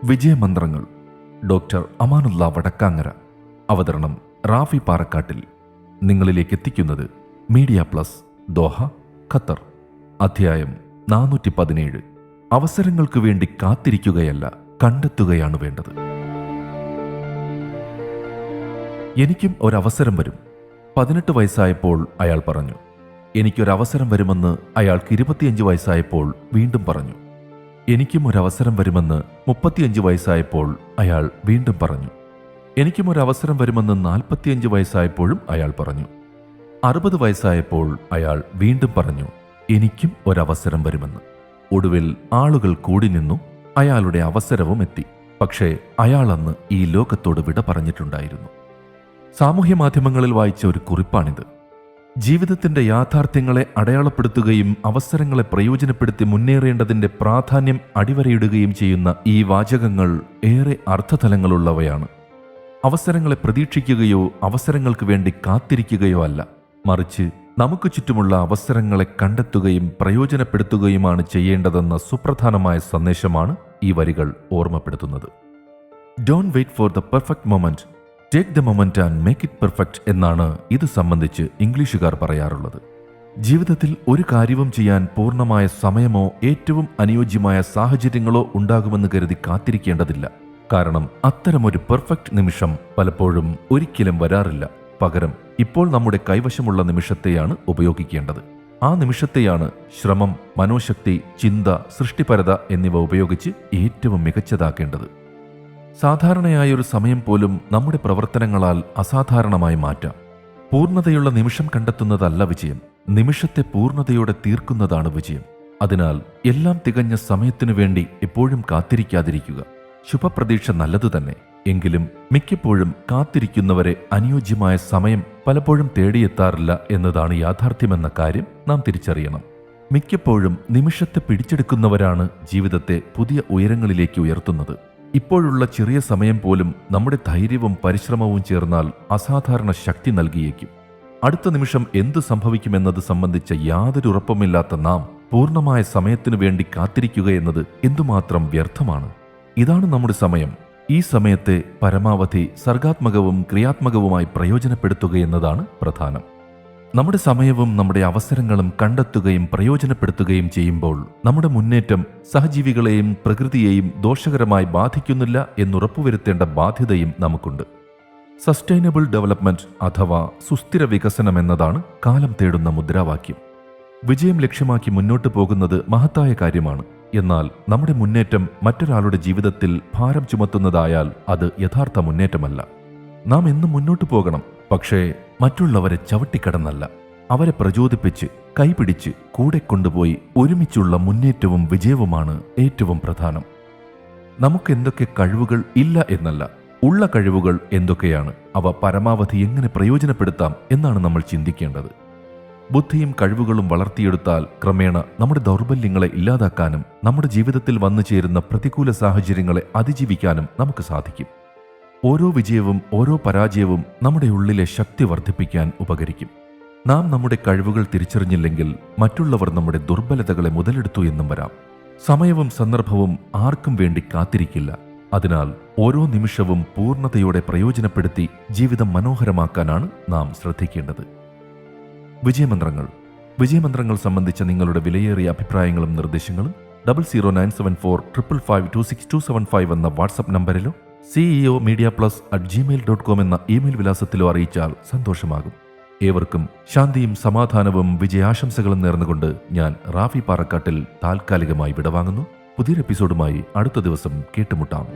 വിജയമന്ത്രങ്ങൾ. Doctor Amanullah Vadakkangara. അവതരണം റാഫി പാറക്കാട്ടിൽ. നിങ്ങളിലേക്ക് എത്തിക്കുന്നത് മീഡിയ പ്ലസ്, ദോഹ, ഖത്തർ. അധ്യായം 417. അവസരങ്ങൾക്ക് വേണ്ടി കാത്തിരിക്കുകയല്ല, കണ്ടെത്തുകയാണ് വേണ്ടത്. എനിക്കും ഒരവസരം വരും. 18 വയസ്സായപ്പോൾ അയാൾ പറഞ്ഞു. എനിക്കൊരവസരം വരുമെന്ന് അയാൾക്ക് 25 വയസ്സായപ്പോൾ വീണ്ടും പറഞ്ഞു. എനിക്കും ഒരവസരം വരുമെന്ന് 35 വയസ്സായപ്പോൾ അയാൾ വീണ്ടും പറഞ്ഞു. എനിക്കും ഒരവസരം വരുമെന്ന് 45 വയസ്സായപ്പോഴും അയാൾ പറഞ്ഞു. 60 വയസ്സായപ്പോൾ അയാൾ വീണ്ടും പറഞ്ഞു, എനിക്കും ഒരവസരം വരുമെന്ന്. ഒടുവിൽ ആളുകൾ കൂടി നിന്നു. അയാളുടെ അവസരവും എത്തി. പക്ഷേ അയാൾ അന്ന് ഈ ലോകത്തോട് വിട പറഞ്ഞിട്ടുണ്ടായിരുന്നു. സാമൂഹ്യ മാധ്യമങ്ങളിൽ വായിച്ച ഒരു കുറിപ്പാണിത്. ജീവിതത്തിന്റെ യാഥാർത്ഥ്യങ്ങളെ അടയാളപ്പെടുത്തുകയും അവസരങ്ങളെ പ്രയോജനപ്പെടുത്തി മുന്നേറേണ്ടതിന്റെ പ്രാധാന്യം അടിവരയിടുകയും ചെയ്യുന്ന ഈ വാചകങ്ങൾ ഏറെ അർത്ഥതലങ്ങളുള്ളവയാണ്. അവസരങ്ങളെ പ്രതീക്ഷിക്കുകയോ അവസരങ്ങൾക്ക് വേണ്ടി കാത്തിരിക്കുകയോ അല്ല, മറിച്ച് നമുക്ക് ചുറ്റുമുള്ള അവസരങ്ങളെ കണ്ടെത്തുകയും പ്രയോജനപ്പെടുത്തുകയുമാണ് ചെയ്യേണ്ടതെന്ന സുപ്രധാനമായ സന്ദേശമാണ് ഈ വരികൾ ഓർമ്മപ്പെടുത്തുന്നത്. Don't wait for the perfect moment, take the moment and make it perfect എന്നാണ് ഇത് സംബന്ധിച്ച് ഇംഗ്ലീഷുകാർ പറയാറുള്ളത്. ജീവിതത്തിൽ ഒരു കാര്യവും ചെയ്യാൻ പൂർണ്ണമായ സമയമോ ഏറ്റവും അനുയോജ്യമായ സാഹചര്യങ്ങളോ ഉണ്ടാകുമെന്ന് കരുതി കാത്തിരിക്കേണ്ടതില്ല. കാരണം അത്തരമൊരു പെർഫെക്റ്റ് നിമിഷം പലപ്പോഴും ഒരിക്കലും വരാറില്ല. പകരം ഇപ്പോൾ നമ്മുടെ കൈവശമുള്ള നിമിഷത്തെയാണ് ഉപയോഗിക്കേണ്ടത്. ആ നിമിഷത്തെയാണ് ശ്രമം, മനോശക്തി, ചിന്ത, സൃഷ്ടിപരത എന്നിവ ഉപയോഗിച്ച് ഏറ്റവും മികച്ചതാക്കേണ്ടത്. സാധാരണയായൊരു സമയം പോലും നമ്മുടെ പ്രവർത്തനങ്ങളാൽ അസാധാരണമായി മാറ്റാം. പൂർണ്ണതയുള്ള നിമിഷം കണ്ടെത്തുന്നതല്ല വിജയം, നിമിഷത്തെ പൂർണ്ണതയോടെ തീർക്കുന്നതാണ് വിജയം. അതിനാൽ എല്ലാം തികഞ്ഞ സമയത്തിനു വേണ്ടി എപ്പോഴും കാത്തിരിക്കാതിരിക്കുക. ശുഭപ്രതീക്ഷ നല്ലതു തന്നെ, എങ്കിലും മിക്കപ്പോഴും കാത്തിരിക്കുന്നവരെ അനുയോജ്യമായ സമയം പലപ്പോഴും തേടിയെത്താറില്ല എന്നതാണ് യാഥാർത്ഥ്യമെന്ന കാര്യം നാം തിരിച്ചറിയണം. മിക്കപ്പോഴും നിമിഷത്തെ പിടിച്ചെടുക്കുന്നവരാണ് ജീവിതത്തെ പുതിയ ഉയരങ്ങളിലേക്ക് ഉയർത്തുന്നത്. ഇപ്പോഴുള്ള ചെറിയ സമയം പോലും നമ്മുടെ ധൈര്യവും പരിശ്രമവും ചേർന്നാൽ അസാധാരണ ശക്തി നൽകിയേക്കും. അടുത്ത നിമിഷം എന്തു സംഭവിക്കുമെന്നത് സംബന്ധിച്ച യാതൊരു ഉറപ്പുമില്ലാത്ത നാം പൂർണ്ണമായ സമയത്തിനു വേണ്ടി കാത്തിരിക്കുക എന്നത് എന്തുമാത്രം വ്യർത്ഥമാണ്. ഇതാണ് നമ്മുടെ സമയം. ഈ സമയത്തെ പരമാവധി സർഗാത്മകവും ക്രിയാത്മകവുമായി പ്രയോജനപ്പെടുത്തുക എന്നതാണ് പ്രധാനം. നമ്മുടെ സമയവും നമ്മുടെ അവസരങ്ങളും കണ്ടെത്തുകയും പ്രയോജനപ്പെടുത്തുകയും ചെയ്യുമ്പോൾ നമ്മുടെ മുന്നേറ്റം സഹജീവികളെയും പ്രകൃതിയെയും ദോഷകരമായി ബാധിക്കുന്നില്ല എന്നുറപ്പുവരുത്തേണ്ട ബാധ്യതയും നമുക്കുണ്ട്. സസ്റ്റൈനബിൾ ഡെവലപ്മെന്റ് അഥവാ സുസ്ഥിര വികസനം എന്നതാണ് കാലം തേടുന്ന മുദ്രാവാക്യം. വിജയം ലക്ഷ്യമാക്കി മുന്നോട്ടു പോകുന്നത് മഹത്തായ കാര്യമാണ്. എന്നാൽ നമ്മുടെ മുന്നേറ്റം മറ്റൊരാളുടെ ജീവിതത്തിൽ ഭാരം ചുമത്തുന്നതായാൽ അത് യഥാർത്ഥ മുന്നേറ്റമല്ല. നാം എന്നും മുന്നോട്ടു പോകണം, പക്ഷേ മറ്റുള്ളവരെ ചവിട്ടിക്കടന്നല്ല. അവരെ പ്രചോദിപ്പിച്ച്, കൈപിടിച്ച്, കൂടെ കൊണ്ടുപോയി ഒരുമിച്ചുള്ള മുന്നേറ്റവും വിജയവുമാണ് ഏറ്റവും പ്രധാനം. നമുക്ക് എന്തൊക്കെ കഴിവുകൾ ഇല്ല എന്നല്ല, ഉള്ള കഴിവുകൾ എന്തൊക്കെയാണ്, അവ പരമാവധി എങ്ങനെ പ്രയോജനപ്പെടുത്താം എന്നാണ് നമ്മൾ ചിന്തിക്കേണ്ടത്. ബുദ്ധിയും കഴിവുകളും വളർത്തിയെടുത്താൽ ക്രമേണ നമ്മുടെ ദൗർബല്യങ്ങളെ ഇല്ലാതാക്കാനും നമ്മുടെ ജീവിതത്തിൽ വന്നു ചേരുന്ന പ്രതികൂല സാഹചര്യങ്ങളെ അതിജീവിക്കാനും നമുക്ക് സാധിക്കും. ഓരോ വിജയവും ഓരോ പരാജയവും നമ്മുടെ ഉള്ളിലെ ശക്തി വർദ്ധിപ്പിക്കാൻ ഉപകരിക്കും. നാം നമ്മുടെ കഴിവുകൾ തിരിച്ചറിഞ്ഞില്ലെങ്കിൽ മറ്റുള്ളവർ നമ്മുടെ ദുർബലതകളെ മുതലെടുത്തു എന്നും വരാം. സമയവും സന്ദർഭവും ആർക്കും വേണ്ടി കാത്തിരിക്കില്ല. അതിനാൽ ഓരോ നിമിഷവും പൂർണ്ണതയോടെ പ്രയോജനപ്പെടുത്തി ജീവിതം മനോഹരമാക്കാനാണ് നാം ശ്രദ്ധിക്കേണ്ടത്. വിജയമന്ത്രങ്ങൾ സംബന്ധിച്ച നിങ്ങളുടെ വിലയേറിയ അഭിപ്രായങ്ങളും നിർദ്ദേശങ്ങളും 00974552625 എന്ന വാട്സ്ആപ്പ് നമ്പറിലോ ceo-media+@gmail.com എന്ന ഇമെയിൽ വിലാസത്തിലോ അറിയിച്ചാൽ സന്തോഷമാകും. ഏവർക്കും ശാന്തിയും സമാധാനവും വിജയാശംസകളും നേർന്നുകൊണ്ട് ഞാൻ റാഫി പാറക്കാട്ടിൽ താൽക്കാലികമായി വിടവാങ്ങുന്നു. പുതിയൊരു എപ്പിസോഡുമായി അടുത്ത ദിവസം കേട്ടുമുട്ടാം.